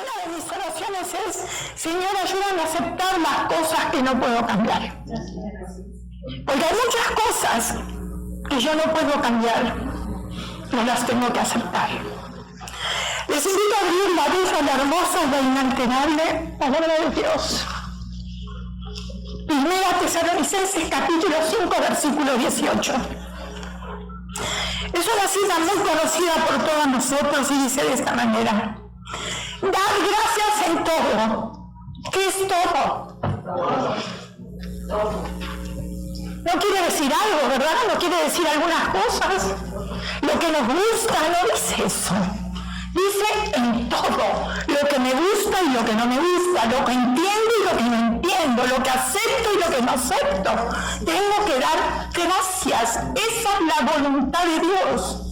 una de mis oraciones es: Señor, ayúdame a aceptar las cosas que no puedo cambiar. Porque hay muchas cosas que yo no puedo cambiar, no las tengo que aceptar. Les invito a abrir la Biblia, la hermosa y la inalterable palabra de Dios. Primera Tesalonicenses capítulo 5, versículo 18. Es una cita muy conocida por todos nosotros y dice de esta manera: dad gracias en todo. ¿Qué es todo? No quiere decir algo, ¿verdad? No quiere decir algunas cosas. Lo que nos gusta no dice eso. Dice en todo. Lo que me gusta y lo que no me gusta. Lo que entiendo y lo que no entiendo. Lo que acepto y lo que no acepto. Tengo que dar gracias. Esa es la voluntad de Dios.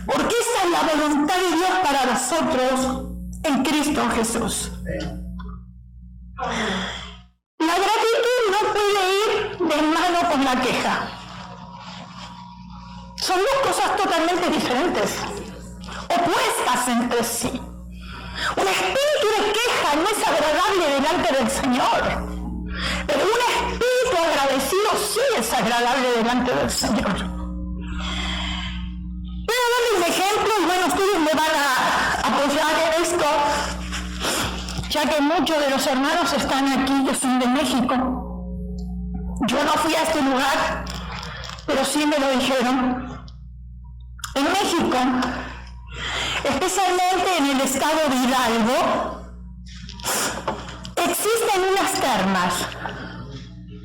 Porque esa es la voluntad de Dios para nosotros en Cristo Jesús. La gratitud no puede ir de mano con la queja. Son dos cosas totalmente diferentes, opuestas entre sí. Un espíritu de queja no es agradable delante del Señor, pero un espíritu agradecido sí es agradable delante del Señor. Quiero darles un ejemplo y bueno, ustedes me van a apoyar en esto, ya que muchos de los hermanos están aquí, que son de México. Yo no fui a este lugar, pero sí me lo dijeron. En México, especialmente en el estado de Hidalgo, existen unas termas.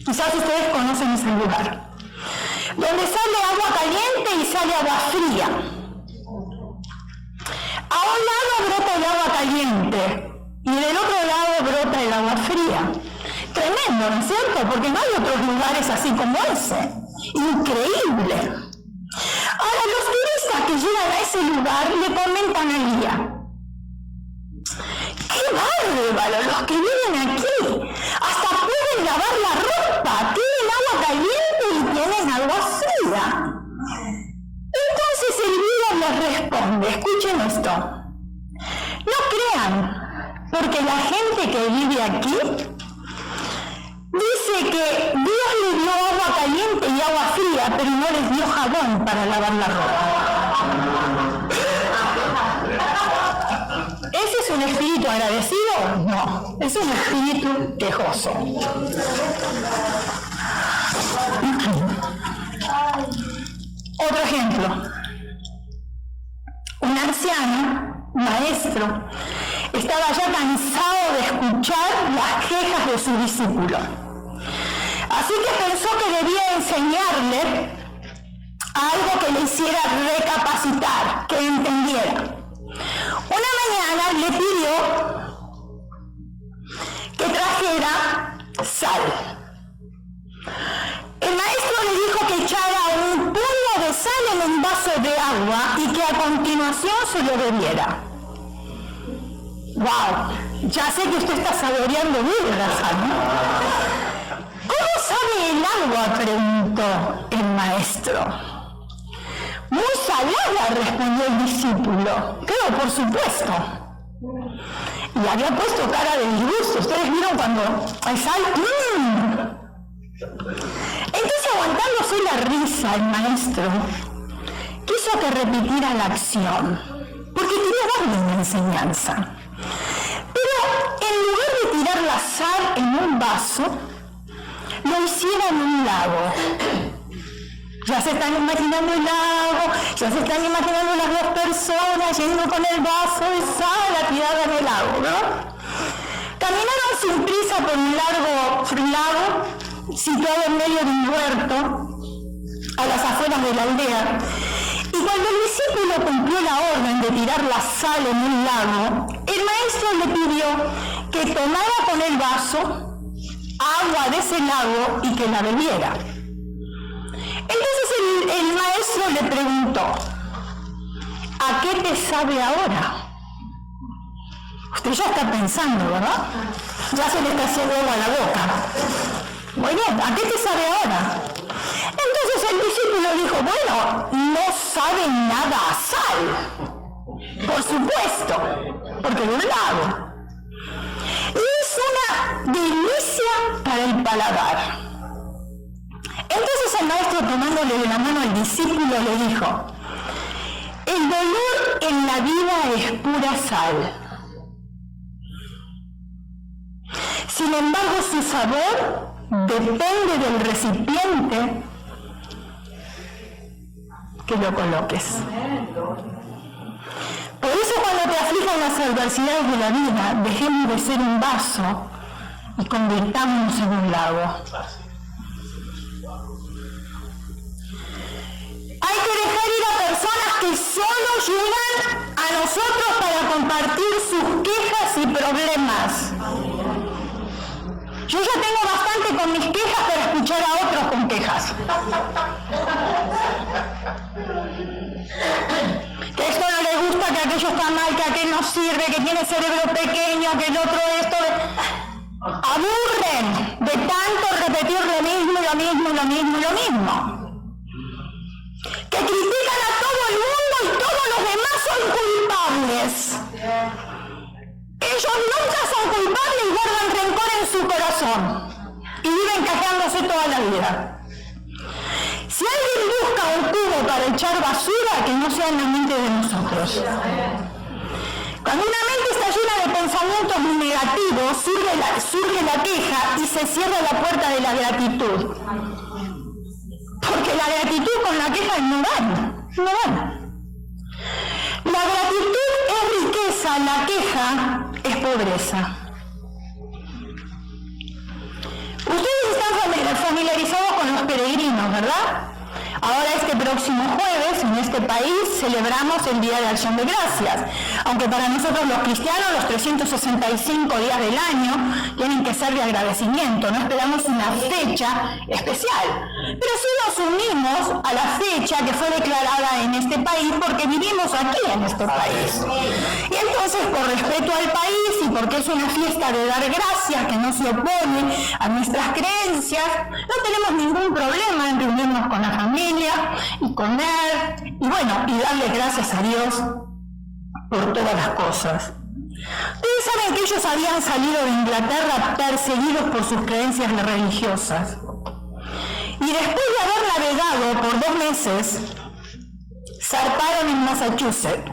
Quizás ustedes conocen ese lugar, donde sale agua caliente y sale agua fría. A un lado brota el agua caliente y del otro lado brota el agua fría. Tremendo, ¿no es cierto? Porque no hay otros lugares así como ese. Increíble. Ahora, los turistas que llegan a ese lugar le comentan al guía: ¡qué bárbaro! Los que vienen aquí hasta pueden lavar la ropa, tienen agua caliente y tienen agua fría. Entonces el guía les responde, escuchen esto: no crean, porque la gente que vive aquí dice que Dios le dio agua caliente y agua fría, pero no les dio jabón para lavar la ropa. ¿Ese es un espíritu agradecido? No, es un espíritu quejoso. Otro ejemplo. Un anciano, maestro, estaba ya cansado de escuchar las quejas de su discípulo. Así que pensó que debía enseñarle algo que le hiciera recapacitar, que entendiera. Una mañana le pidió que trajera sal. El maestro le dijo que echara un puño de sal en un vaso de agua y que a continuación se lo bebiera. ¡Wow! Ya sé que usted está saboreando bien la sal, ¿no? ¿Cómo sabe el agua?, preguntó el maestro. Muy salada, respondió el discípulo. Claro, por supuesto. Y había puesto cara de disgusto. ¿Ustedes vieron cuando hay sal? Entonces, aguantándose la risa, el maestro quiso que repitiera la acción, porque quería darle una enseñanza. Pero en lugar de tirar la sal en un vaso, lo hiciera en un lago. Ya se están imaginando el lago, ya se están imaginando las dos personas yendo con el vaso de sal a tirar en el lago, ¿no? Caminaron sin prisa por un largo lago situado en medio de un huerto a las afueras de la aldea. Y cuando el discípulo cumplió la orden de tirar la sal en un lago, el maestro le pidió que tomara con el vaso agua de ese lago y que la bebiera. Entonces el maestro le preguntó: ¿a qué te sabe ahora? Usted ya está pensando, ¿verdad? Ya se le está haciendo agua a la boca. Muy bien, ¿a qué te sabe ahora? Entonces el discípulo dijo: bueno, no sabe nada a sal. Por supuesto, porque de un lago. para el paladar. Entonces el maestro, tomándole de la mano al discípulo, le dijo: el dolor en la vida es pura sal. Sin embargo, su sabor depende del recipiente que lo coloques. Por eso, cuando te aflijan las adversidades de la vida, dejemos de ser un vaso y convirtámonos en un lago. Hay que dejar ir a personas que solo llegan a nosotros para compartir sus quejas y problemas. Yo ya tengo bastante con mis quejas para escuchar a otros con quejas. Que esto no le gusta, que aquello está mal, que aquel no sirve, que tiene cerebro pequeño, que el otro esto. Aburren de tanto repetir lo mismo, lo mismo, lo mismo, lo mismo. Que critican a todo el mundo y todos los demás son culpables. Ellos nunca son culpables y guardan rencor en su corazón y viven quejándose toda la vida. Si alguien busca un cubo para echar basura, que no sea en la mente de nosotros. Cuando una mente está llena de pensamientos negativos, surge la queja y se cierra la puerta de la gratitud. Porque la gratitud con la queja no van. La gratitud es riqueza, la queja es pobreza. Ustedes están familiarizados con los peregrinos, ¿verdad? Ahora este próximo jueves en este país celebramos el Día de Acción de Gracias, aunque para nosotros los cristianos los 365 días del año tienen que ser de agradecimiento, no esperamos una fecha especial, pero sí nos unimos a la fecha que fue declarada en este país porque vivimos aquí en este país. Y entonces, por respeto al país y porque es una fiesta de dar gracias que no se opone a nuestras creencias, no tenemos ningún problema en reunirnos con la familia y comer y darle gracias a Dios por todas las cosas. Ustedes saben que ellos habían salido de Inglaterra perseguidos por sus creencias religiosas y después de haber navegado por 2 meses zarparon en Massachusetts.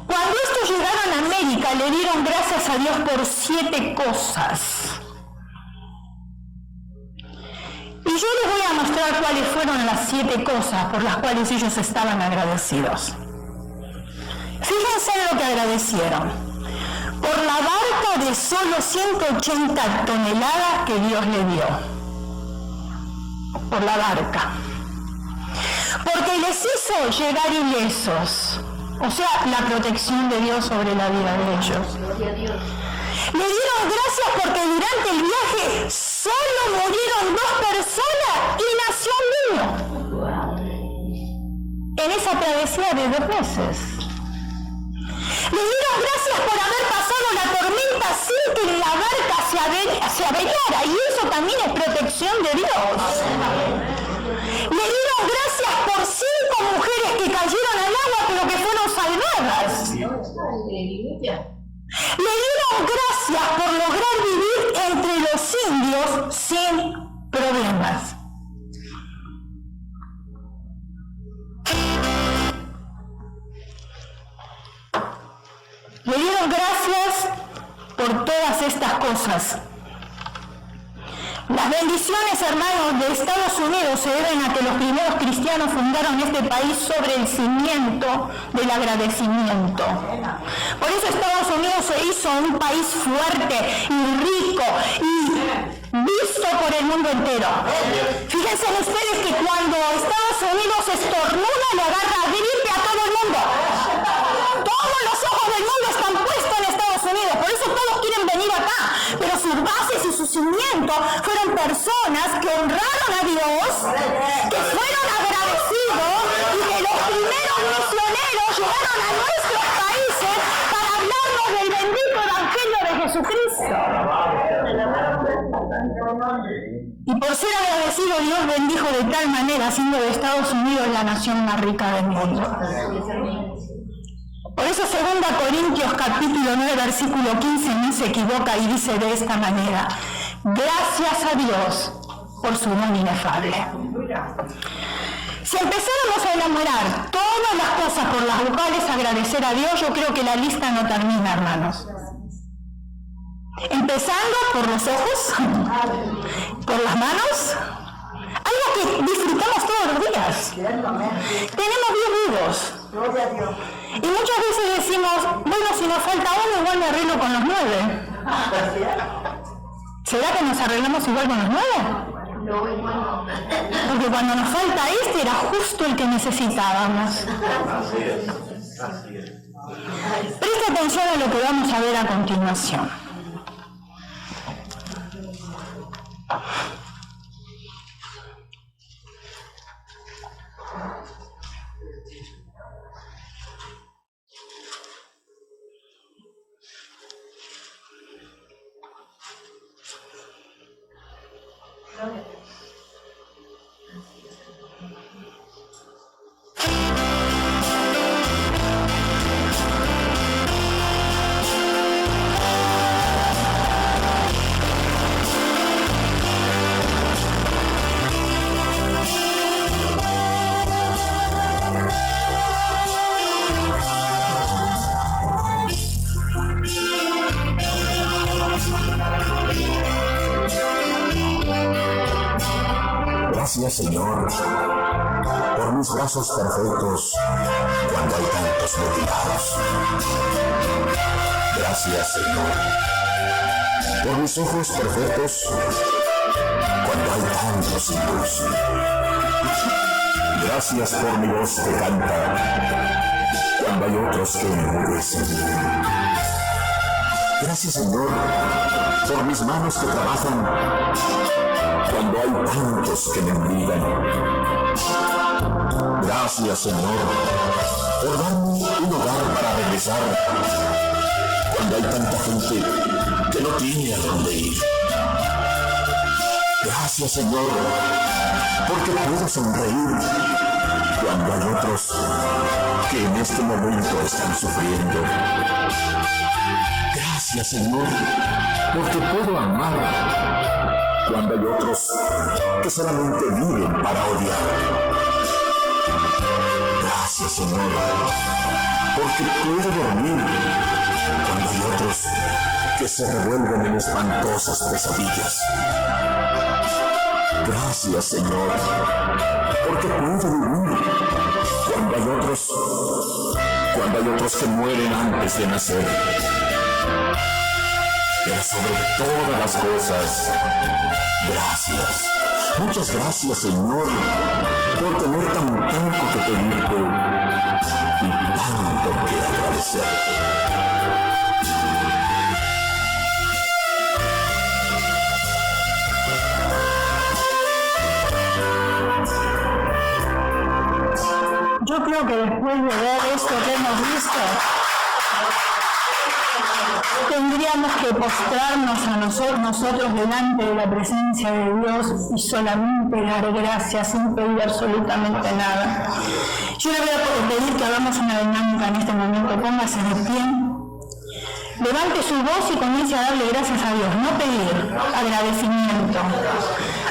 Cuando estos llegaron a América le dieron gracias a Dios por 7 cosas. Y yo les voy a mostrar cuáles fueron las 7 cosas por las cuales ellos estaban agradecidos. Fíjense en lo que agradecieron. Por la barca de solo 180 toneladas que Dios le dio. Por la barca. Porque les hizo llegar ilesos. O sea, la protección de Dios sobre la vida de ellos. Le dieron gracias porque durante el viaje solo murieron 2 personas y nació un niño. En esa travesía de 2 meses. Le dieron gracias por haber pasado la tormenta sin que la barca se averiara. Y eso también es protección de Dios. Le dieron gracias por 5 mujeres que cayeron al agua pero que fueron salvadas. Le dieron gracias por lograr vivir entre los indios sin problemas. Le dieron gracias por todas estas cosas. Las bendiciones, hermanos, de Estados Unidos se deben a que los primeros cristianos fundaron este país sobre el cimiento del agradecimiento. Por eso Estados Unidos se hizo un país fuerte y rico y visto por el mundo entero. Fíjense ustedes que cuando Estados Unidos estornuda le agarra gripe a todo el mundo. Todos los ojos del mundo están puestos en Estados Unidos, por eso todos quieren venir acá. Pero sus bases y su cimiento fueron personas que honraron a Dios, que fueron agradecidos y que los primeros misioneros llegaron a nuestros países para hablarnos del bendito evangelio de Jesucristo. Y por ser agradecido, Dios bendijo de tal manera, haciendo de Estados Unidos la nación más rica del mundo. Por eso 2 Corintios capítulo 9 versículo 15 no se equivoca y dice de esta manera: Gracias a Dios por su don inefable. Si empezáramos a enumerar todas las cosas por las cuales agradecer a Dios, yo creo que la lista no termina, hermanos. Empezando por los ojos, por las manos, algo que disfrutamos todos los días. Tenemos 10 dedos. Y muchas veces decimos, bueno, si nos falta uno, igual me arreglo con los 9. ¿Será que nos arreglamos igual con los 9? Porque cuando nos falta este era justo el que necesitábamos. Presta atención a lo que vamos a ver a continuación. Gracias, Señor, por mis brazos perfectos cuando hay tantos mutilados. Gracias, Señor, por mis ojos perfectos cuando hay tantos sin luz. Gracias por mi voz que canta cuando hay otros que enmudecen. Gracias, Señor, por mis manos que trabajan cuando hay tantos que me envidian. Gracias, Señor, por darme un hogar para regresar cuando hay tanta gente que no tiene a dónde ir. Gracias, Señor, porque puedo sonreír cuando hay otros que en este momento están sufriendo. Gracias, Señor, porque puedo amar cuando hay otros que solamente viven para odiar. Gracias, Señor, porque puedo dormir cuando hay otros que se revuelven en espantosas pesadillas. Gracias, Señor, porque puedo vivir cuando hay otros que mueren antes de nacer. Pero sobre todas las cosas, gracias. Muchas gracias, Señor, por tener tan poco que pedirte y tanto que agradecerte. Yo creo que después de ver esto que hemos visto, tendríamos que postrarnos a nosotros delante de la presencia de Dios y solamente dar gracias sin pedir absolutamente nada. Yo le voy a pedir que hagamos una dinámica en este momento. Póngase de pie, levante su voz y comience a darle gracias a Dios, no pedir, agradecimiento.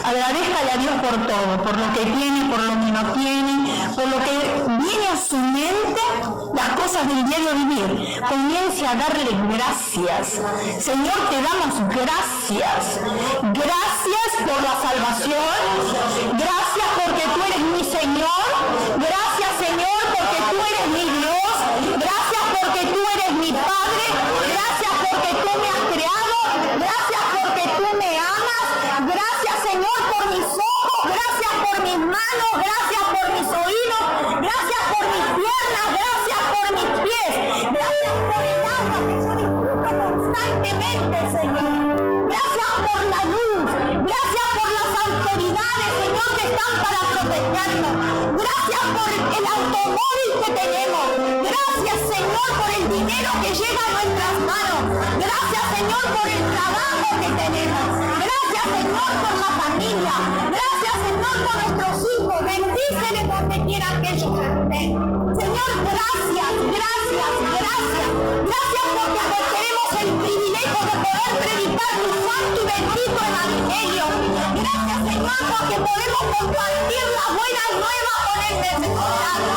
Agradézcale a Dios por todo, por lo que tiene, por lo que no tiene, por lo que viene a su mente, las cosas del diario vivir. Comience a darle gracias. Señor, te damos gracias. Gracias por la salvación. Gracias porque tú eres mi Señor. Gracias, Señor, porque tú eres mi Dios. Gracias porque tú eres mi Padre. Gracias porque tú me has creado. Gracias porque tú me amas. Gracias, Señor, por mis ojos. Gracias por mis manos. Gracias por mis oídos. Gracias por mis piernas. Gracias por mis pies. Gracias por el agua que yo disfruto constantemente, Señor. Gracias por la luz. Gracias por las autoridades, Señor, que están para protegernos. Gracias por el automóvil que tenemos. Gracias, Señor, por el dinero que llega a nuestras manos. Gracias, Señor, por el trabajo que tenemos. Gracias, Señor, por la familia. Gracias, Señor, por nuestros hijos. Bendíceles donde quiera que ellos estén. Señor, gracias, gracias, gracias. Gracias porque tenemos el privilegio de poder predicar tu santo y bendito evangelio. barrio. Gracias, Señor, porque podemos compartir las buenas nuevas con el necesitado.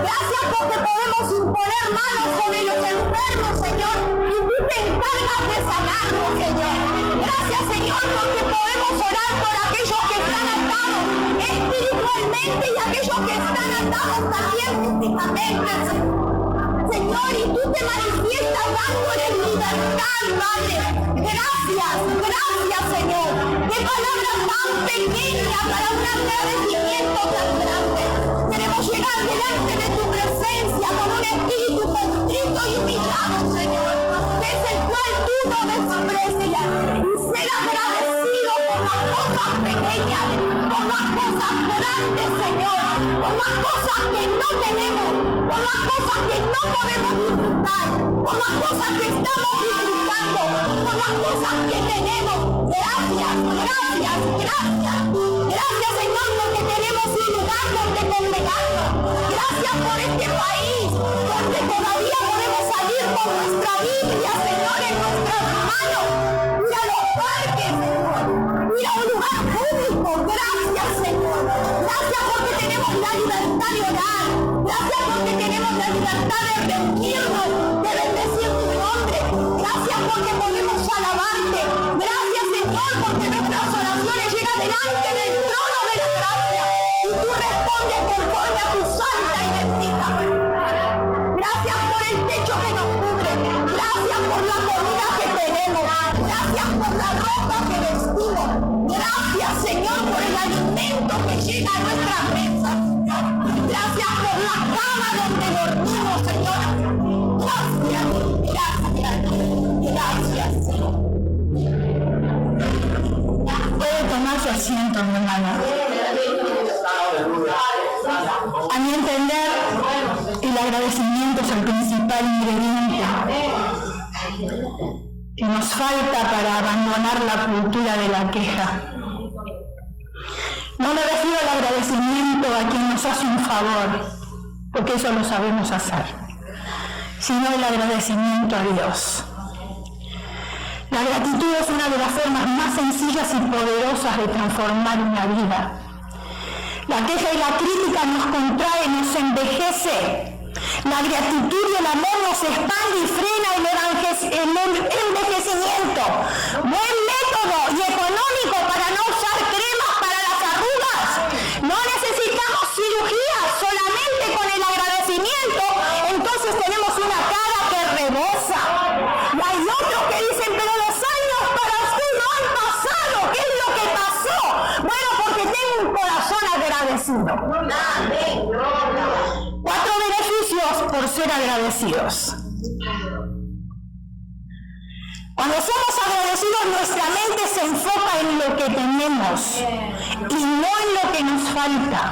Gracias porque podemos imponer manos sobre los enfermos, Señor, y tú te encargas de sanarnos, Señor. Gracias, Señor, porque podemos orar por aquellos que están atados espiritualmente y aquellos que están atados también físicamente, Señor, y tú te manifiestas dándoles libertad, Padre. Gracias, gracias, Señor. Qué palabra tan pequeña para un agradecimiento tan grande. Queremos llegar delante de tu presencia con un espíritu contrito y humillado, Señor, que es el cual tú no desprecias, y ser agradecido por las cosas pequeñas, por las cosas grandes, Señor, por las cosas que no tenemos, por las cosas que no podemos disfrutar, por las cosas que estamos disfrutando, por las cosas que tenemos. Gracias, gracias, gracias. Gracias, Señor, porque tenemos un lugar donde congregarnos. Gracias por este país, donde todavía podemos salir con nuestra Biblia, Señor, en nuestras manos. Ir a los parques, Señor. Ir a un lugar público. Gracias, Señor. Gracias porque tenemos la libertad de orar. Gracias porque tenemos la libertad de reunirnos, de bendecir tu nombre. Gracias porque podemos alabarte. Gracias, Señor, porque nuestras oraciones llegan delante del trono de la gracia y tú respondes conforme a tu santa y bendita voluntad. Gracias por el techo que nos cubre. Gracias por la comida que tenemos. Gracias por la ropa que vestimos. Gracias, Señor, por el alimento que llega a nuestra mesa. Gracias por la cama donde dormimos, Señor. Gracias, gracias, gracias, Señor. Puede tomar su asiento, mi hermana. A mi entender, el agradecimiento es el principal ingrediente que nos falta para abandonar la cultura de la queja. No me refiero al agradecimiento a quien nos hace un favor, porque eso lo sabemos hacer, sino el agradecimiento a Dios. La gratitud es una de las formas más sencillas y poderosas de transformar una vida. La queja y la crítica nos contrae, nos envejece. La gratitud y el amor nos expande y frena el envejecimiento. Buen método y económico para no usar cremas para las arrugas. No necesitamos cirugía, solamente con el agradecimiento. Entonces tenemos una cara que rebosa. Y hay otros que dicen, pero los años para usted no han pasado. ¿Qué es lo que pasó? Bueno, porque tengo un corazón agradecido. 4 beneficios por ser agradecidos. Cuando somos agradecidos, nuestra mente se enfoca en lo que tenemos y no en lo que nos falta.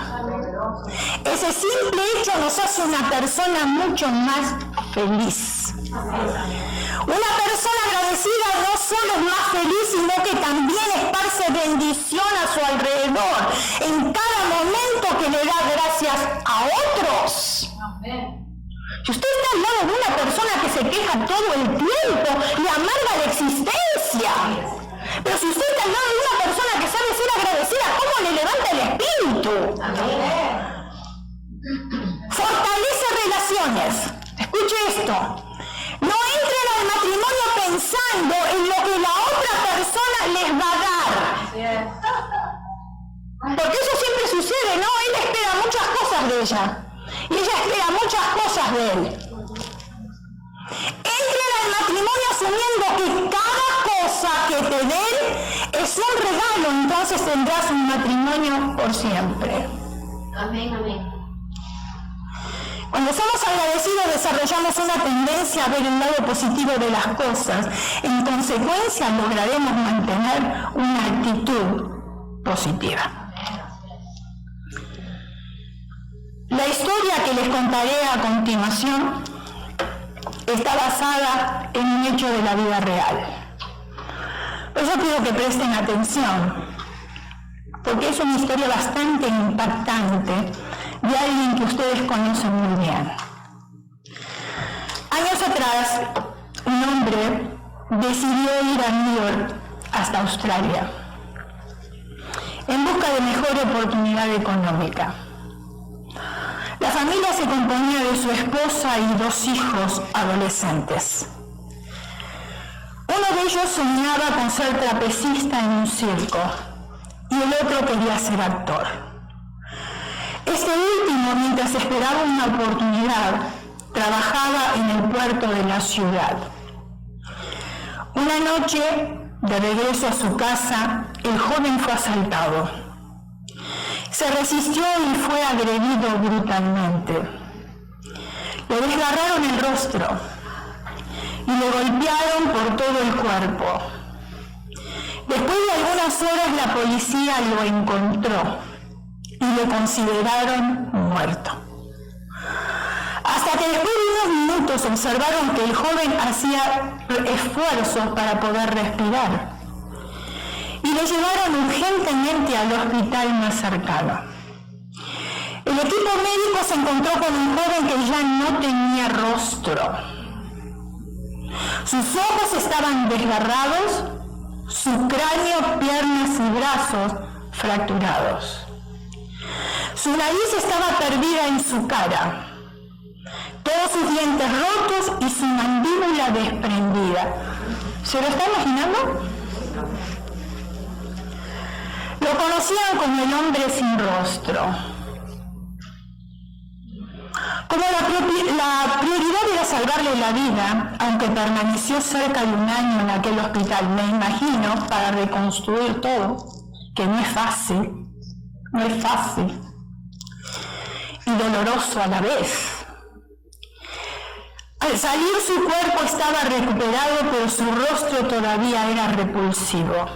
Ese simple hecho nos hace una persona mucho más feliz. Una persona agradecida no solo es más feliz, sino que también esparce bendición a su alrededor en cada momento que le da gracias a otros. Si usted está al lado de una persona que se queja todo el tiempo, le amarga la existencia. Pero si usted está al lado de una persona que sabe ser agradecida, ¿cómo le levanta el espíritu? Fortalece relaciones. Escuche esto. No entren al matrimonio pensando en lo que la otra persona les va a dar. Porque eso siempre sucede, ¿no? Él espera muchas cosas de ella. Y ella espera muchas cosas de él. Entren al matrimonio asumiendo que cada cosa que te den es un regalo, entonces tendrás un matrimonio por siempre. Amén, amén. Cuando somos agradecidos desarrollamos una tendencia a ver el lado positivo de las cosas. En consecuencia lograremos mantener una actitud positiva. La historia que les contaré a continuación está basada en un hecho de la vida real. Por eso pido que presten atención, porque es una historia bastante impactante de alguien que ustedes conocen muy bien. Años atrás, un hombre decidió ir a New York hasta Australia. en busca de mejor oportunidad económica. La familia se componía de su esposa y 2 hijos adolescentes. Uno de ellos soñaba con ser trapecista en un circo y el otro quería ser actor. Este último, mientras esperaba una oportunidad, trabajaba en el puerto de la ciudad. Una noche, de regreso a su casa, el joven fue asaltado. Se resistió y fue agredido brutalmente. Le desgarraron el rostro y le golpearon por todo el cuerpo. Después de algunas horas la policía lo encontró y lo consideraron muerto. Hasta que después de unos minutos observaron que el joven hacía esfuerzos para poder respirar y lo llevaron urgentemente al hospital más cercano. El equipo médico se encontró con un joven que ya no tenía rostro. Sus ojos estaban desgarrados, su cráneo, piernas y brazos fracturados. Su nariz estaba perdida en su cara, todos sus dientes rotos y su mandíbula desprendida. ¿Se lo está imaginando? Lo conocían como el hombre sin rostro. Como la prioridad era salvarle la vida, aunque permaneció cerca de un año en aquel hospital, me imagino, para reconstruir todo, que no es fácil y doloroso a la vez. Al salir su cuerpo estaba recuperado, pero su rostro todavía era repulsivo.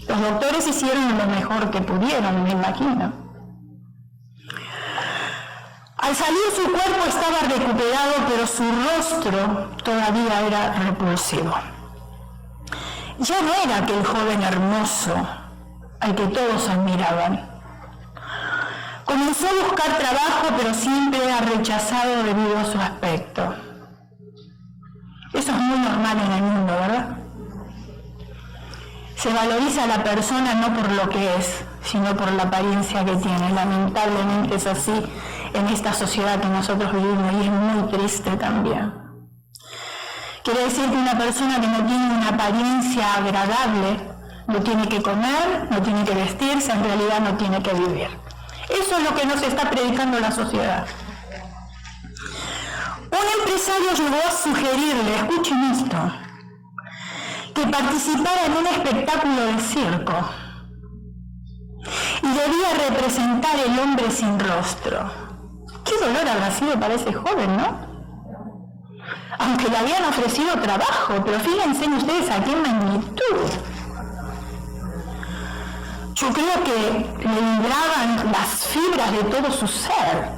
Los doctores hicieron lo mejor que pudieron, me imagino. Al salir su cuerpo estaba recuperado, pero su rostro todavía era repulsivo. Ya no era aquel joven hermoso al que todos admiraban. Comenzó a buscar trabajo, pero siempre era rechazado debido a su aspecto. Eso es muy normal en el mundo, ¿verdad? Se valoriza a la persona no por lo que es, sino por la apariencia que tiene. Lamentablemente es así en esta sociedad que nosotros vivimos y es muy triste también. Quiere decir que una persona que no tiene una apariencia agradable no tiene que comer, no tiene que vestirse, en realidad no tiene que vivir. Eso es lo que nos está predicando la sociedad. Un empresario llegó a sugerirle, escuchen esto, que participara en un espectáculo de circo y debía representar el hombre sin rostro. Qué dolor habrá sido para ese joven, ¿no? Aunque le habían ofrecido trabajo, pero fíjense ustedes a qué magnitud. Yo creo que le vibraban las fibras de todo su ser,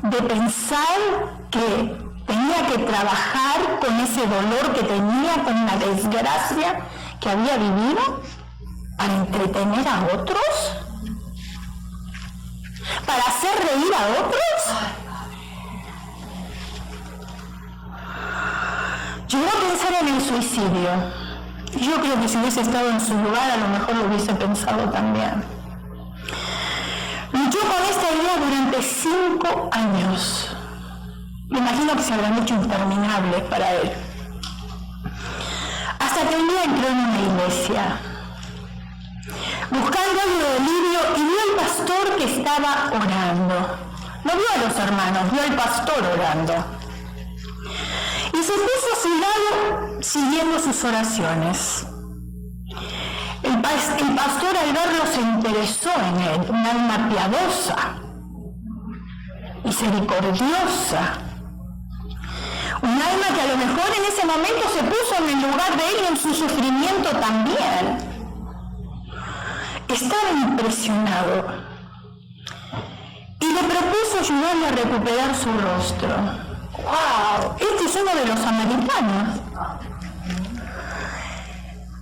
de pensar que tenía que trabajar con ese dolor que tenía, con la desgracia que había vivido, para entretener a otros, para hacer reír a otros. Llegó a pensar en el suicidio. Yo creo que si hubiese estado en su lugar, a lo mejor lo hubiese pensado también. Luchó con esta idea durante 5 años. Me imagino que se habrán hecho interminables para él. Hasta que un día entró en una iglesia, buscando algo de alivio, y vio al pastor que estaba orando. No vio a los hermanos, vio al pastor orando. Y se puso a su lado siguiendo sus oraciones. El pastor al verlo se interesó en él, un alma piadosa, misericordiosa. Un alma que a lo mejor en ese momento se puso en el lugar de él y en su sufrimiento también. Estaba impresionado y le propuso ayudarle a recuperar su rostro. ¡Wow! Este es uno de los samaritanos.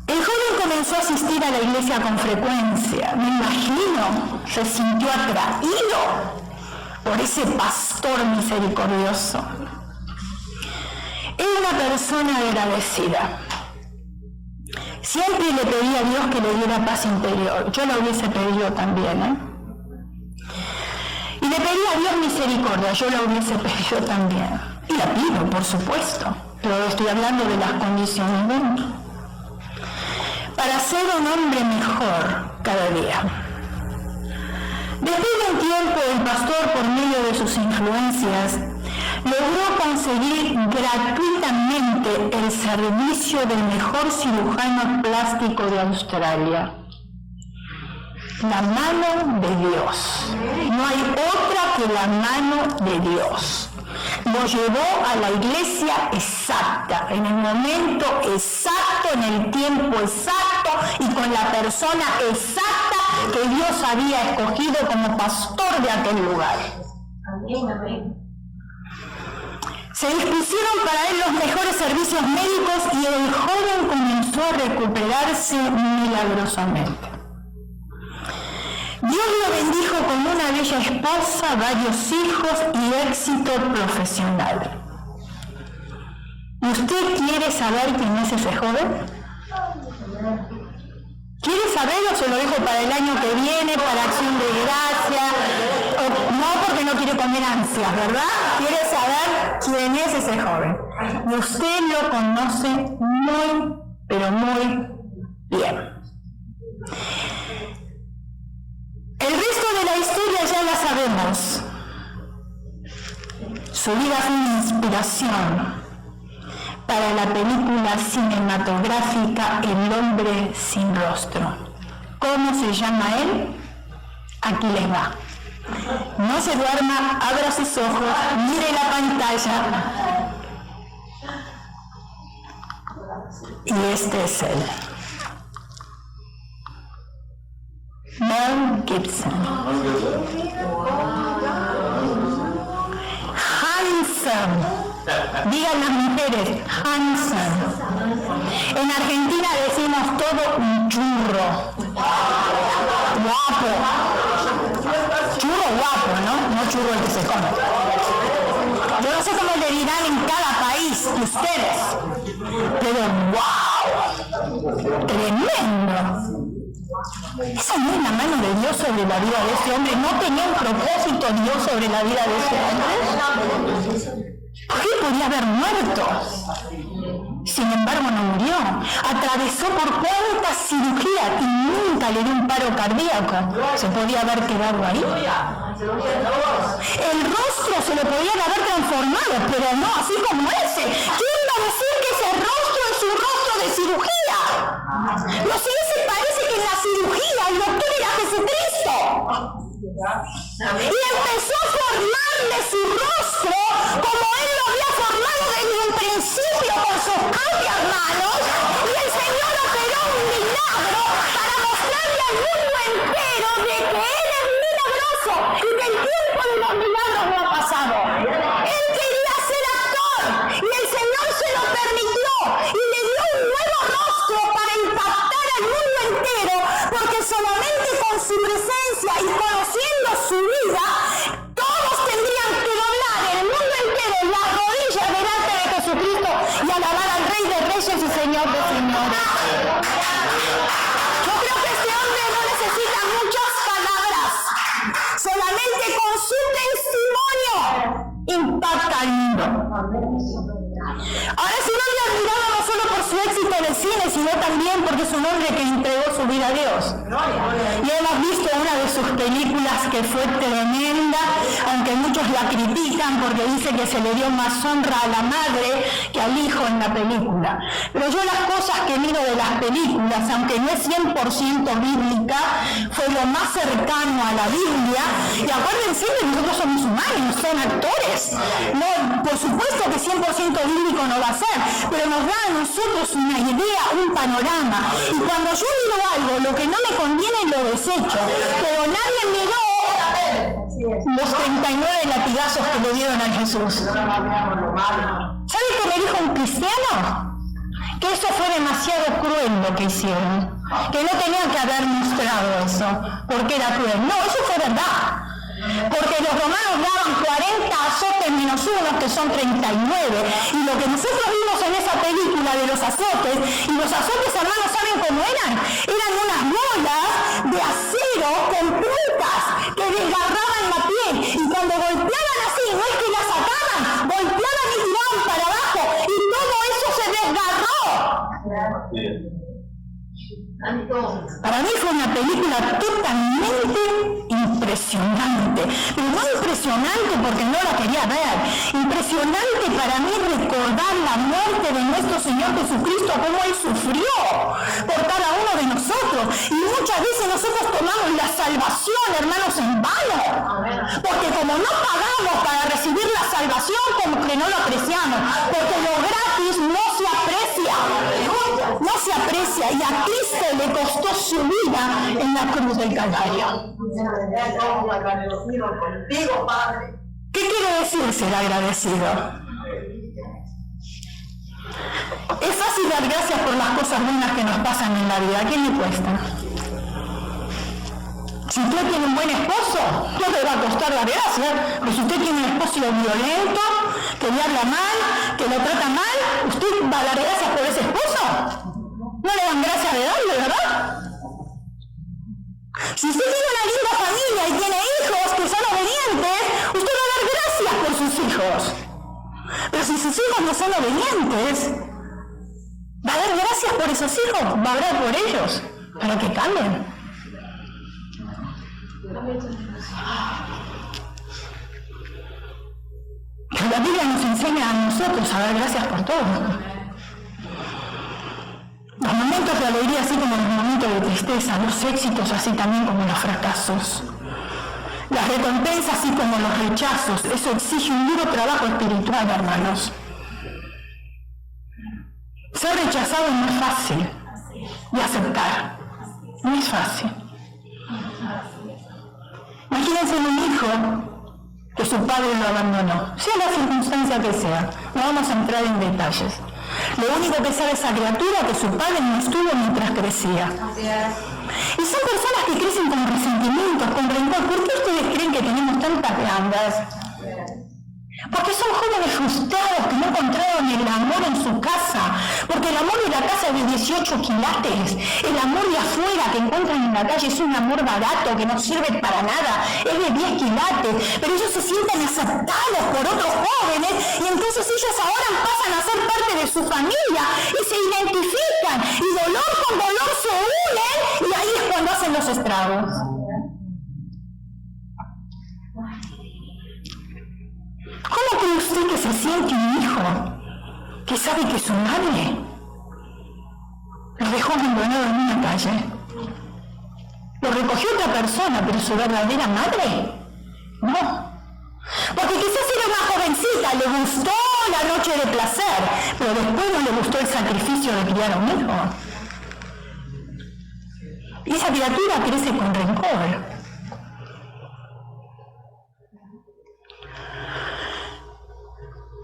El joven comenzó a asistir a la iglesia con frecuencia. Me imagino, se sintió atraído por ese pastor misericordioso. Era una persona agradecida. Siempre le pedí a Dios que le diera paz interior. Yo lo hubiese pedido también, ¿eh? Y le pedí a Dios misericordia. Yo lo hubiese pedido también. Y la pido, por supuesto. Pero estoy hablando de las condiciones de uno. Para ser un hombre mejor cada día. Después de un tiempo, el pastor, por medio de sus influencias, logró conseguir gratuitamente el servicio del mejor cirujano plástico de Australia. La mano de Dios. No hay otra que la mano de Dios. Lo llevó a la iglesia exacta, en el momento exacto, en el tiempo exacto y con la persona exacta que Dios había escogido como pastor de aquel lugar. Amén. Se dispusieron para él los mejores servicios médicos y el joven comenzó a recuperarse milagrosamente. Dios lo bendijo con una bella esposa, varios hijos y éxito profesional. ¿Usted quiere saber quién es ese joven? ¿Quiere saberlo? Se lo dejo para el año que viene, para Acción de Gracia. No porque no quiere comer ansias, ¿verdad? Quiere saber quién es ese joven. Y usted lo conoce muy, pero muy bien. El resto de la historia ya la sabemos. Su vida fue una inspiración para la película cinematográfica El hombre sin rostro. ¿Cómo se llama él? Aquí les va. No se duerma, abra sus ojos, mire la pantalla. Y este es él. Mel Gibson. Handsome. Digan las mujeres, handsome. En Argentina decimos todo un churro. Guapo. Churro guapo, ¿no? No churro el que se come. Yo no sé cómo le dirán en cada país, ustedes. Pero wow. Tremendo. Esa no es la mano de Dios sobre la vida de ese hombre. ¿No tenía un propósito Dios sobre la vida de ese hombre? ¿Por qué podía haber muerto? Sin embargo, no murió. Atravesó por cuántas cirugías y nunca le dio un paro cardíaco. ¿Se podía haber quedado ahí? El rostro se le podía haber transformado, pero no así como ese. ¿Quién va a decir que ese rostro es un rostro de cirugía? No sé, se parece que en la cirugía el doctor era Jesucristo. Y empezó a formarle su rostro como él lo había formado desde un principio con sus propias manos. Y el Señor operó un milagro para mostrarle al mundo entero de que Él es milagroso y que el tiempo de los milagros no ha pasado. Él quería ser actor y el Señor se lo permitió y le dio un nuevo rostro para impactar al mundo entero, porque solamente con su presencia y conociendo su vida, todos tendrían que doblar el mundo entero las rodillas delante de Jesucristo y alabar al Rey de Reyes y Señor de Señores. Yo creo que este hombre no necesita muchas palabras, solamente con su testimonio impacta al mundo. Ahora, si no le admiraba no solo por su éxito en el cine, sino también porque es un hombre que entregó su vida a Dios. Y hemos visto una de sus películas que fue tremenda, aunque muchos la critican porque dice que se le dio más honra a la madre que al hijo en la película. Pero yo las cosas que miro de las películas, aunque no es 100% bíblica, fue lo más cercano a la Biblia. Y acuérdense que nosotros somos humanos, son actores. No, por supuesto que 100% bíblico no va a ser, pero nos da a nosotros una idea, un panorama. Y cuando yo miro algo, lo que no me conviene lo desecho. Pero nadie miró los 39 latigazos que le dieron a Jesús. ¿Sabe qué me dijo un cristiano? Que eso fue demasiado cruel lo que hicieron. Que no tenían que haber mostrado eso, porque era cruel. No, eso fue verdad. Porque los romanos daban 40 azotes menos uno, que son 39. Y lo que nosotros vimos en esa película de los azotes, y los azotes, hermanos, ¿saben Para mí fue una película totalmente impresionante, pero no impresionante porque no la quería ver, impresionante para mí recordar la muerte de nuestro Señor Jesucristo, cómo Él sufrió por cada uno de nosotros. Y muchas veces nosotros tomamos la salvación, hermanos, en vano, porque como no pagamos para recibir la salvación, como que no lo apreciamos, porque lo gratis no se aprecia, no se aprecia, y a Cristo le costó su vida en la cruz del Calvario. ¿Qué quiere decir ser agradecido? Es fácil dar gracias por las cosas buenas que nos pasan en la vida. ¿A quién le cuesta? Si usted tiene un buen esposo, no le va a costar dar gracias. Pero si usted tiene un esposo violento, que le habla mal, que lo trata mal, ¿usted va a dar gracias por ese esposo? No le dan gracias de darle, ¿verdad? Si usted tiene una linda familia y tiene hijos que son obedientes, usted va a dar gracias por sus hijos. Pero si sus hijos no son obedientes, va a dar gracias por esos hijos, va a orar por ellos, para que cambien. Pero la Biblia nos enseña a nosotros a dar gracias por todo. Los momentos de alegría, así como los momentos de tristeza, los éxitos, así también como los fracasos. Las recompensas, así como los rechazos, eso exige un duro trabajo espiritual, hermanos. Ser rechazado no es fácil, y aceptar no es fácil. Imagínense un hijo que su padre lo abandonó, sea la circunstancia que sea, no vamos a entrar en detalles. Lo único que sabe esa criatura es que su padre no estuvo mientras crecía. Y son personas que crecen con resentimientos, con rencor. ¿Por qué ustedes creen que tenemos tantas gangas? Porque son jóvenes frustrados que no encontraron el amor en su casa. Porque el amor de la casa es de 18 quilates. El amor de afuera que encuentran en la calle es un amor barato que no sirve para nada. Es de 10 quilates. Pero ellos se sienten aceptados por otros jóvenes y entonces ellos ahora pasan a ser parte de su familia y se identifican. Y dolor con dolor se unen y ahí es cuando hacen los estragos. ¿Cómo cree usted que se siente un hijo que sabe que su madre lo dejó abandonado en una calle? Lo recogió otra persona, pero su verdadera madre, no. Porque quizás era una jovencita, le gustó la noche de placer, pero después no le gustó el sacrificio de criar a un hijo. Y esa criatura crece con rencor.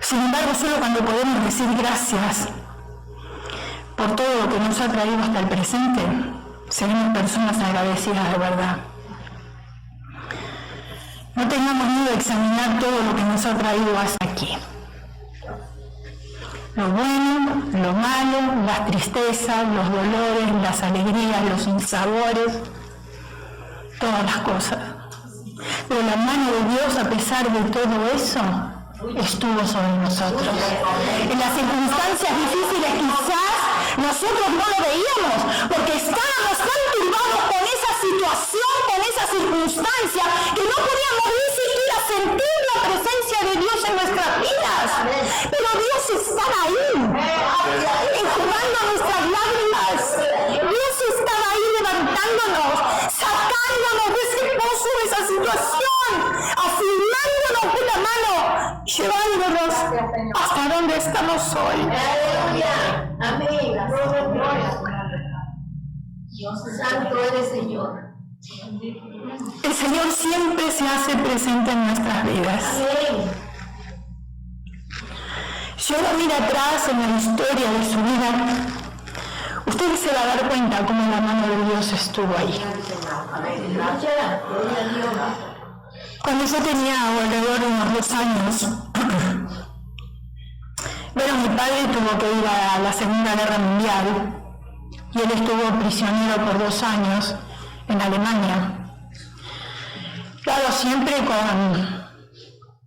Sin embargo, solo cuando podemos decir gracias por todo lo que nos ha traído hasta el presente, seremos personas agradecidas de verdad. No tengamos miedo de examinar todo lo que nos ha traído hasta aquí. Lo bueno, lo malo, las tristezas, los dolores, las alegrías, los sinsabores, todas las cosas. Pero la mano de Dios, a pesar de todo eso, estuvo sobre nosotros. En las circunstancias difíciles quizás nosotros no lo veíamos porque estábamos tan turbados con esa situación, con esa circunstancia, que no podíamos ni siquiera sentir la presencia de Dios en nuestras vidas. Pero Dios estaba ahí, enjugando nuestras lágrimas. Dios estaba ahí levantándonos, sacándonos de ese pozo, de esa situación, afirmándonos de la mano, llevándonos hasta donde estamos hoy. Amén. Dios santo eres, Señor. El Señor siempre se hace presente en nuestras vidas. Amén. Si uno mira atrás en la historia de su vida, usted se va a dar cuenta cómo la mano de Dios estuvo ahí. Cuando yo tenía alrededor de unos 2 años, bueno, mi padre tuvo que ir a la Segunda Guerra Mundial y él estuvo prisionero por 2 años en Alemania. Claro, siempre con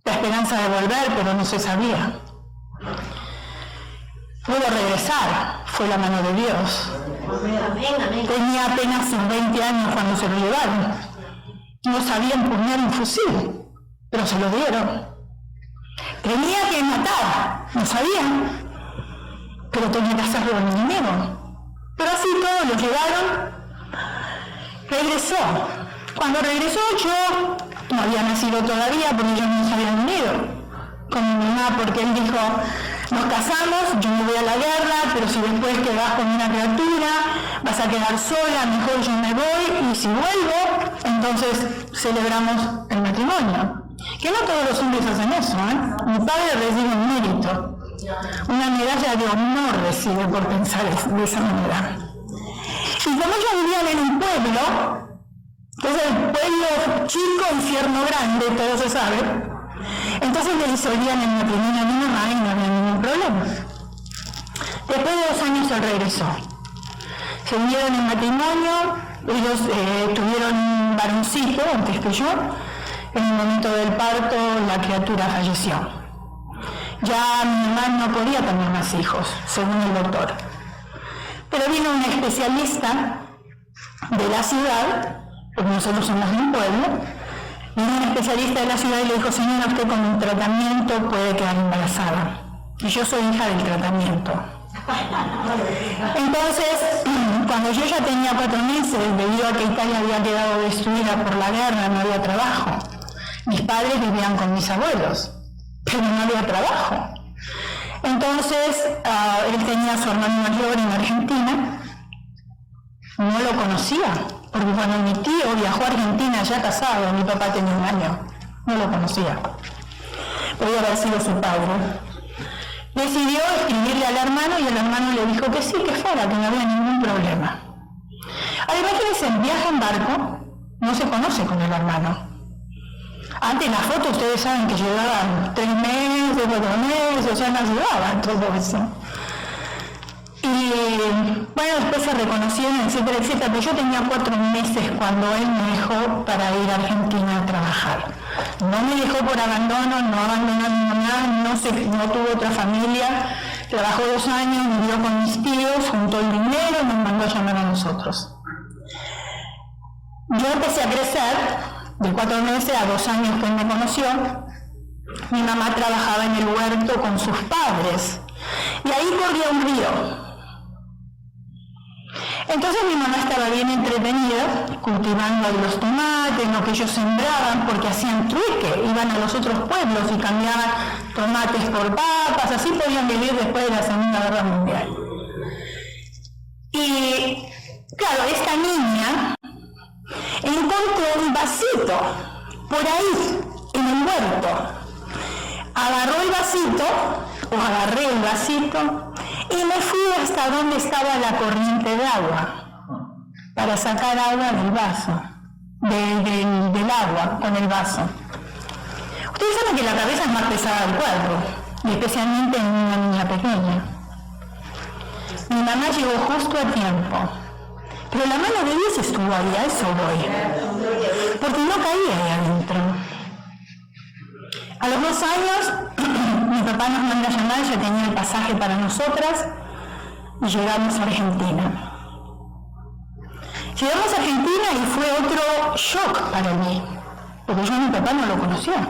la esperanza de volver, pero no se sabía. Pudo regresar, fue la mano de Dios. Amén. Tenía apenas 20 años cuando se lo llevaron. No sabía empuñar un fusil, pero se lo dieron. Tenía que matar, no sabía, pero tenía que hacerlo el enemigo. Pero así todo lo llevaron. Regresó. Cuando regresó, yo no había nacido todavía porque ellos no se habían unido con mi mamá, porque él dijo: nos casamos, yo me voy a la guerra, pero si después quedás con una criatura, vas a quedar sola, mejor yo me voy, y si vuelvo, entonces celebramos el matrimonio. Que no todos los hombres hacen eso, ¿eh? Mi padre recibe un mérito, una medalla de honor recibe por pensar de esa manera. Y como ellos vivían en un pueblo, que es el pueblo chico, infierno grande, todo se sabe, entonces le disolvían el matrimonio a mi mamá y no había ningún problema. Después de 2 años él regresó. Se unieron en matrimonio, ellos tuvieron un varoncito antes que yo. En el momento del parto la criatura falleció. Ya mi mamá no podía tener más hijos, según el doctor. Pero vino un especialista de la ciudad, porque nosotros somos de un pueblo, vino un especialista de la ciudad y le dijo: señora, usted con un tratamiento puede quedar embarazada. Y yo soy hija del tratamiento. Entonces, cuando yo ya tenía 4 meses, debido a que Italia había quedado destruida por la guerra, no había trabajo. Mis padres vivían con mis abuelos, pero no había trabajo. Entonces, él tenía a su hermano mayor en Argentina. No lo conocía, porque cuando mi tío viajó a Argentina ya casado, mi papá tenía 1 año, no lo conocía. Podía haber sido su padre. Decidió escribirle al hermano y el hermano le dijo que sí, que fuera, que no había ningún problema. Además, el viaje en barco no se conoce con el hermano. Antes las fotos ustedes saben que llevaban 3 meses, 4 meses, o sea, no llevaban todo eso. Y bueno, después se reconocieron, etcétera, etcétera, pero yo tenía 4 meses cuando él me dejó para ir a Argentina a trabajar. No me dejó por abandono, no abandonó a mi mamá, no tuvo otra familia, trabajó 2 años, vivió con mis tíos, juntó el dinero y nos mandó a llamar a nosotros. Yo empecé a crecer. De 4 meses a 2 años que él me conoció, mi mamá trabajaba en el huerto con sus padres y ahí corría un río. Entonces mi mamá estaba bien entretenida cultivando los tomates, lo que ellos sembraban, porque hacían trueque, iban a los otros pueblos y cambiaban tomates por papas, así podían vivir después de la Segunda Guerra Mundial. Y claro, esta niña encontró un vasito por ahí, en el huerto. Agarró el vasito, o agarré el vasito, y me fui hasta donde estaba la corriente de agua, para sacar agua del vaso, del agua con el vaso. Ustedes saben que la cabeza es más pesada del cuerpo, y especialmente en una niña pequeña. Mi mamá llegó justo a tiempo. Pero la mano de Dios estuvo ahí, a eso voy, porque no caía ahí adentro. A los 2 años, mi papá nos manda a llamar, ya tenía el pasaje para nosotras, y llegamos a Argentina. Llegamos a Argentina y fue otro shock para mí, porque yo a mi papá no lo conocía.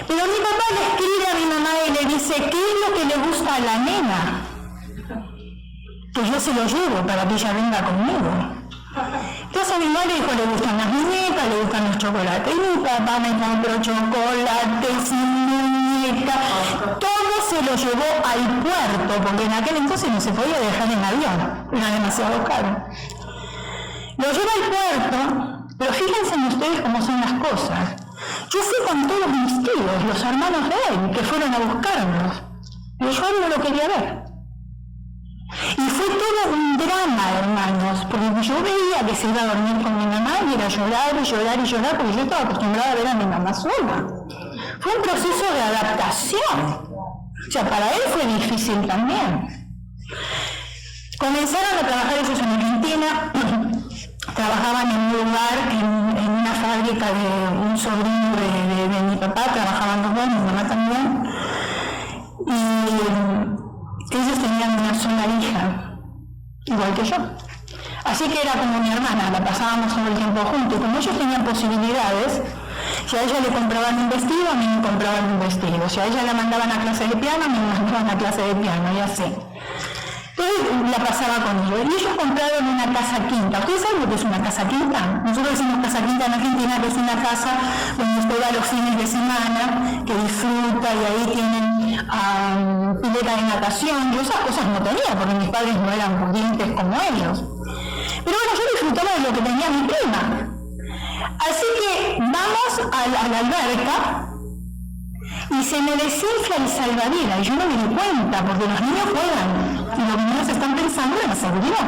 Pero mi papá le escribe a mi mamá y le dice: ¿qué es lo que le gusta a la nena? Que yo se lo llevo para que ella venga conmigo. Entonces a mi madre dijo: le gustan las muñecas, le gustan los chocolates. Y mi papá me compró chocolates, muñecas, todo se lo llevó al puerto, porque en aquel entonces no se podía dejar en avión, era demasiado caro. Lo lleva al puerto, pero fíjense ustedes cómo son las cosas. Yo fui con todos mis tíos, los hermanos de él, que fueron a buscarnos, pero yo no lo quería ver. Y fue todo un drama, hermanos, porque yo veía que se iba a dormir con mi mamá y era llorar y llorar y llorar, porque yo estaba acostumbrada a ver a mi mamá sola. Fue un proceso de adaptación. O sea, para él fue difícil también. Comenzaron a trabajar ellos en Argentina, trabajaban en un lugar, en una fábrica de un sobrino de mi papá, trabajaban los dos, mi mamá también. que ellos tenían una sola hija, igual que yo. Así que era como mi hermana, la pasábamos todo el tiempo juntos. Y como ellos tenían posibilidades, si a ella le compraban un vestido, a mí me compraban un vestido. Si a ella la mandaban a clase de piano, a mí me mandaban a clase de piano, y así. Entonces la pasaba con ellos. Y ellos compraron una casa quinta. ¿Ustedes saben lo que es una casa quinta? Nosotros decimos casa quinta en Argentina, que es una casa donde usted va los fines de semana, que disfruta, y ahí tienen pileta de natación. Yo esas cosas no tenía, porque mis padres no eran pudientes como ellos. Pero bueno, yo disfrutaba de lo que tenía mi prima. Así que vamos a la alberca y se me desinfla el salvavidas y yo no me di cuenta porque los niños juegan y los niños están pensando en la seguridad.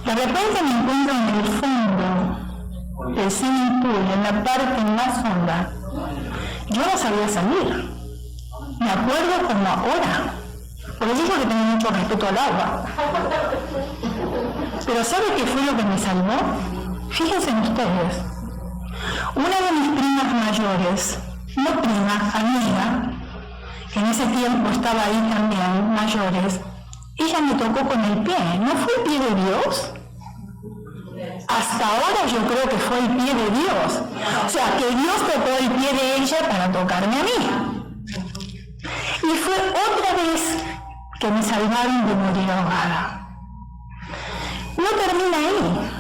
De repente me encuentro en el fondo del swimming pool, en la parte más honda. Yo no sabía salir. Me acuerdo como ahora. Por eso yo que tengo mucho respeto al agua. Pero ¿sabe qué fue lo que me salvó? Fíjense ustedes. Una de mis primas mayores, no prima, amiga, que en ese tiempo estaba ahí también, mayores, ella me tocó con el pie. ¿No fue el pie de Dios? Hasta ahora yo creo que fue el pie de Dios. O sea, que Dios tocó el pie de ella para tocarme a mí. Y fue otra vez que me salvaron de morir ahogada. No termina ahí.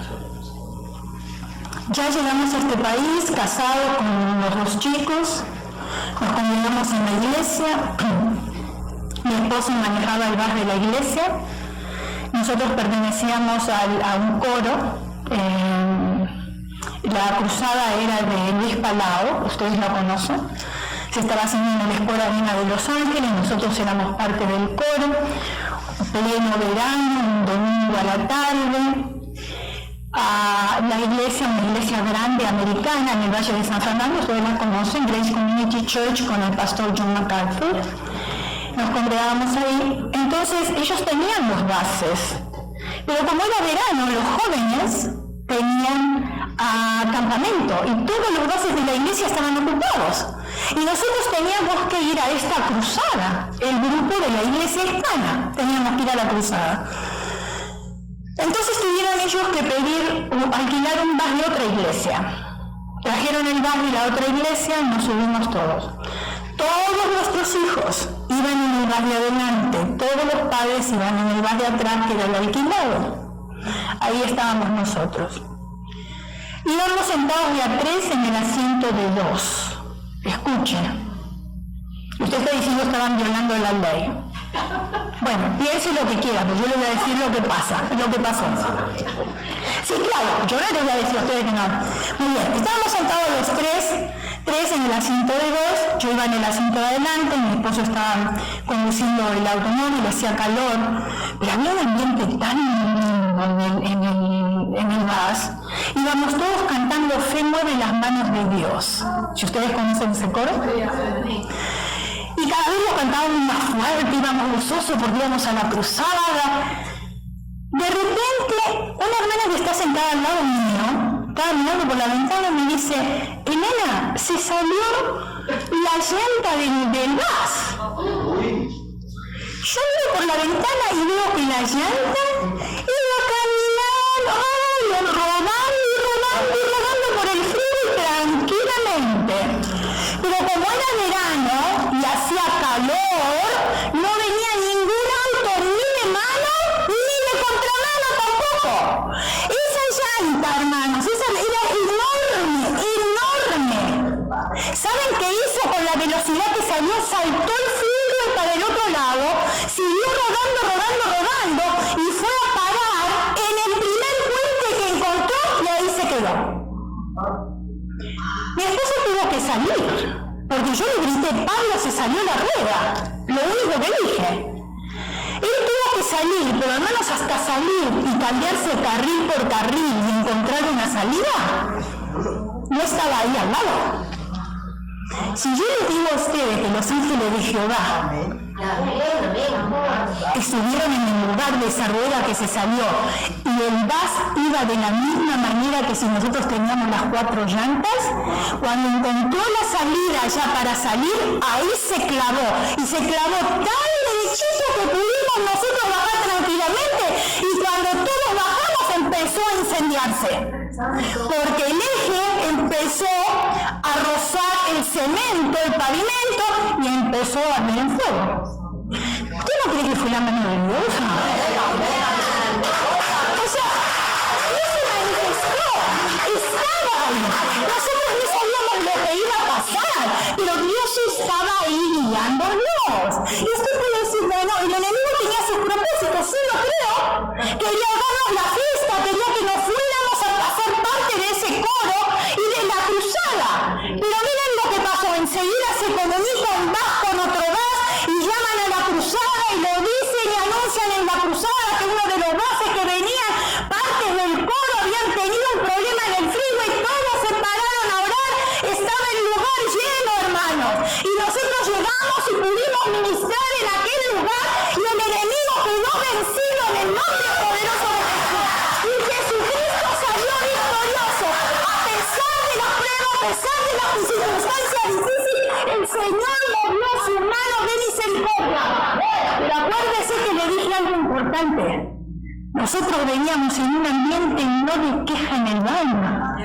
Ya llegamos a este país, casados con los dos chicos, nos congregamos en la iglesia, mi esposo manejaba el bar de la iglesia, nosotros pertenecíamos a un coro, la cruzada era de Luis Palau, ustedes la conocen, se estaba haciendo en la Escuela Arena de Los Ángeles, nosotros éramos parte del coro, pleno verano, un domingo a la tarde. La iglesia, una iglesia grande americana en el Valle de San Fernando, ustedes la conocen, Grace Community Church con el pastor John MacArthur. Nos congregábamos ahí. Entonces ellos tenían los bases, pero como era verano, los jóvenes tenían campamento y todos los bases de la iglesia estaban ocupados. Y nosotros teníamos que ir a esta cruzada, el grupo de la iglesia hispana, teníamos que ir a la cruzada. Entonces tuvieron ellos que alquilar un bus de otra iglesia. Trajeron el bus de la otra iglesia y nos subimos todos. Todos nuestros hijos iban en el bus de adelante, todos los padres iban en el bus de atrás, que era el alquilado. Ahí estábamos nosotros. Íbamos sentados de a 3 en el asiento de 2. Escuchen. Usted está diciendo que estaban violando la ley. Bueno, piense lo que quiera, pero yo le voy a decir lo que pasó. Sí, claro, yo no les voy a decir a ustedes que no. Muy bien, estábamos sentados los tres en el asiento de 2, yo iba en el asiento de adelante, mi esposo estaba conduciendo el automóvil, hacía calor, pero había un ambiente tan lindo en el bus. Íbamos todos cantando Fe mueve las manos de Dios. Si ustedes conocen ese coro. Y cada vez lo cantábamos más fuerte, íbamos gozosos porque íbamos a la cruzada. De repente, una hermana que está sentada al lado mío, estaba mirando por la ventana y me dice, Elena, se salió la llanta del bus. Yo miro por la ventana y veo que la llanta iba caminando, rodando por el frío tranquilamente. Pero como era verano y hacía calor, no venía ningún auto ni de mano ni de contramano tampoco. Esa llanta, hermanos, esa era enorme. ¿Saben qué hizo con la velocidad que salió? Saltó el filo para el otro lado, siguió rodando y fue a parar en el primer puente que encontró y ahí se quedó. Mi esposo tuvo que salir, porque yo le grité, Pablo, se salió la rueda, lo único que dije. Él tuvo que salir, pero hermanos, hasta salir y cambiarse carril por carril y encontrar una salida, no estaba ahí al lado. Si yo les digo a ustedes que los ángeles de Jehová estuvieron en el lugar de esa rueda que se salió y el bus iba de la misma manera que si nosotros teníamos las 4 llantas, cuando encontró la salida ya para salir, ahí se clavó y se clavó tan derechito que pudimos nosotros bajar tranquilamente, y cuando todos bajamos empezó a incendiarse, porque el eje empezó a rozar el cemento, el pavimento, y empezó a arder en fuego. ¿Usted no cree que fue la mano de Dios? O sea, no se manifestó, estaba ahí. Nosotros no sabíamos lo que iba a pasar, pero Dios estaba ahí guiándonos. Y usted puede decir, bueno, el enemigo tenía sus propósitos, sí lo creo. Quería darnos la fiesta, quería que nos fuéramos a ser parte de ese coro y de la cruzada. Pero miren lo que pasó, enseguida se comunica un vas con otro vas y llaman a la cruzada y lo dicen y anuncian en la cruzada que uno de los bases que venían, partes del coro, habían tenido un problema en el frigo y todos se pararon a orar. Estaba el lugar lleno, hermanos, y nosotros llegamos y pudimos ministrar en aquel lugar y el enemigo quedó vencido en el nombre poderoso de Jesús. Y Jesucristo salió victorioso a pesar de las pruebas, a pesar de las circunstancias difíciles. El Señor movió su mano de misericordia. Pero acuérdese que le dije algo importante. Nosotros veníamos en un ambiente no de queja en el alma.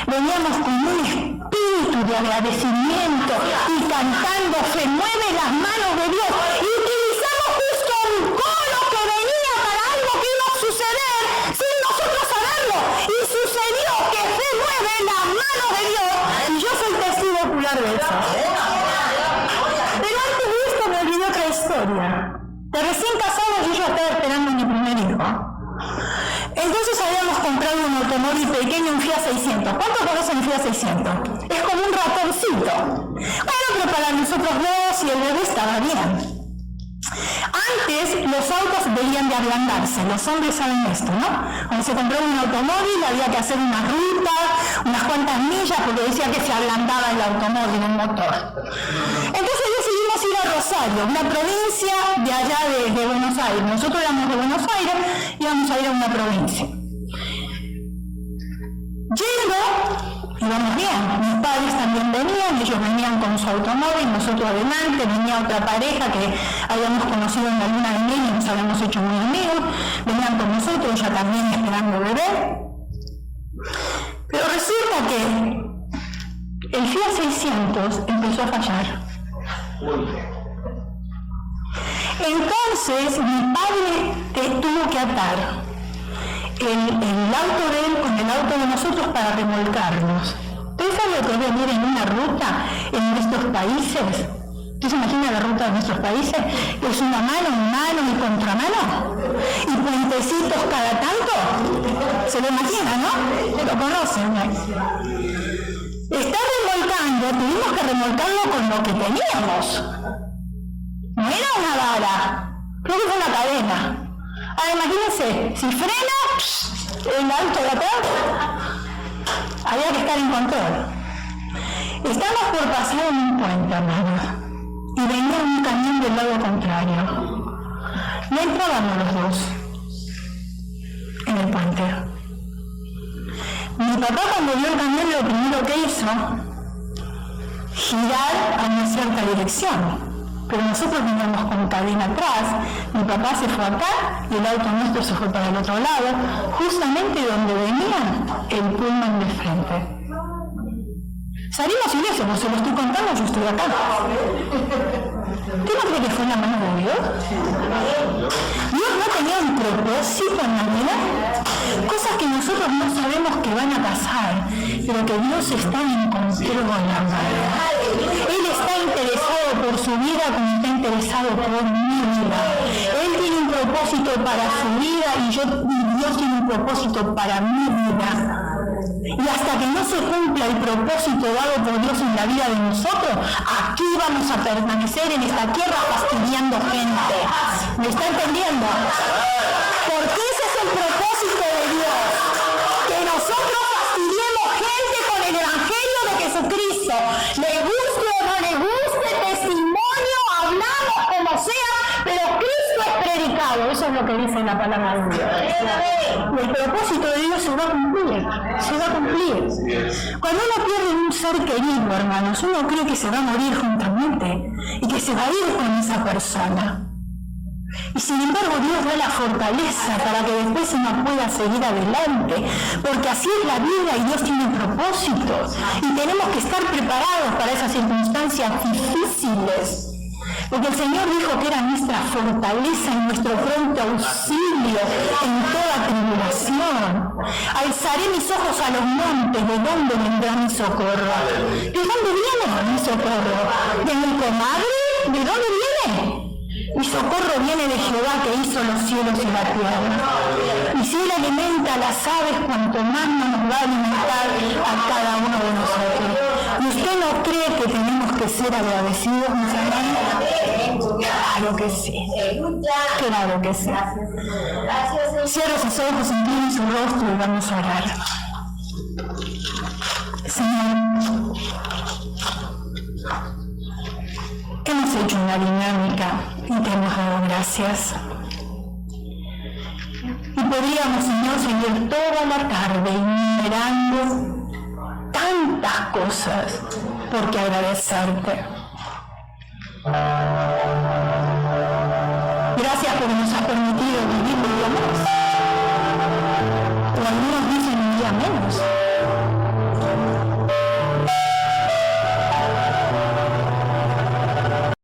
Veníamos con un espíritu de agradecimiento y cantando se mueven las manos de Dios. Y utilizamos justo un coro que venía para algo que iba a suceder sin nosotros saberlo. Y sucedió que se mueven las manos de Dios. Y yo soy testigo ocular de eso. Pero antes de esto me olvidé otra historia. De recién casados yo ya estaba esperando mi primer hijo. Entonces habíamos comprado un automóvil pequeño, un Fiat 600. ¿Cuánto conocen el Fiat 600? Es como un ratoncito. Bueno, pero para nosotros dos y el bebé estaba bien. Antes los autos debían de ablandarse, los hombres saben esto, ¿no? Cuando se compró un automóvil había que hacer una ruta, unas cuantas millas, porque decía que se ablandaba el automóvil, el motor. Entonces decidimos ir a Rosario, una provincia de allá de Buenos Aires. Nosotros éramos de Buenos Aires y íbamos a ir a una provincia. Íbamos bien, mis padres también venían, ellos venían con su automóvil, nosotros adelante, venía otra pareja que habíamos conocido en la luna de miel y nos habíamos hecho muy amigos, venían con nosotros, ya también esperando bebé. Pero resulta que el Fiat 600 empezó a fallar. Entonces mi padre tuvo que atar el auto de él con el auto de nosotros para remolcarnos. ¿Ustedes saben lo que es venir en una ruta en nuestros países? ¿Usted se imagina la ruta de nuestros países? Es una mano y contramano. Y puentecitos cada tanto. ¿Se lo imagina, no? Lo conocen, ¿no? Está remolcando, tuvimos que remolcarlo con lo que teníamos. No era una vara, creo que fue una cadena. Ahora imagínense, si frena el auto de atrás, había que estar en control. Estamos por pasar en un puente, hermanos, y venía un camión del lado contrario. No entrábamos los dos en el puente. Mi papá, cuando vio el camión, lo primero que hizo, girar a una cierta dirección. Pero nosotros veníamos con cadena atrás, mi papá se fue acá y el auto nuestro se fue para el otro lado, justamente donde venía el pullman de frente. Salimos ilesos, se lo estoy contando, yo estoy acá. ¿Usted no cree que fue la mano de Dios? Dios no tenía un propósito en la vida, cosas que nosotros no sabemos que van a pasar, pero que Dios está en control de la vida. Él está interesado por su vida como está interesado por mi vida. Él tiene un propósito para su vida y Dios tiene un propósito para mi vida. Y hasta que no se cumpla el propósito dado por Dios en la vida de nosotros, aquí vamos a permanecer en esta tierra fastidiando gente. ¿Me está entendiendo? Porque ese es el propósito de Dios. Que nosotros fastidiemos gente con el Evangelio de Jesucristo. Le guste o no le guste, testimonio, hablamos como sea, pero Cristo es predicado. Eso es lo que dice la palabra de Dios. Y el propósito de Dios se va a cumplir. Se va a cumplir. Cuando uno pierde un ser querido, hermanos, uno cree que se va a morir juntamente. y que se va a ir con esa persona. Y sin embargo Dios da la fortaleza para que después uno pueda seguir adelante, porque así es la vida y Dios tiene propósitos y tenemos que estar preparados para esas circunstancias difíciles, porque el Señor dijo que era nuestra fortaleza y nuestro pronto auxilio en toda tribulación. Alzaré mis ojos a los montes, ¿de dónde vendrá mi socorro? ¿De dónde viene mi socorro? ¿De mi comadre? ¿De dónde viene? Mi socorro viene de Jehová que hizo los cielos y la tierra. Y si Él alimenta a las aves, cuanto más no nos va a alimentar a cada uno de nosotros. ¿Y usted no cree que tenemos que ser agradecidos, mis hermanos? Claro que sí. Claro que sí. Cierre sus ojos, incline su rostro y vamos a orar. Señor, hemos hecho una dinámica y te hemos dado gracias. Y podríamos, Señor, seguir toda la tarde enumerando tantas cosas por qué agradecerte.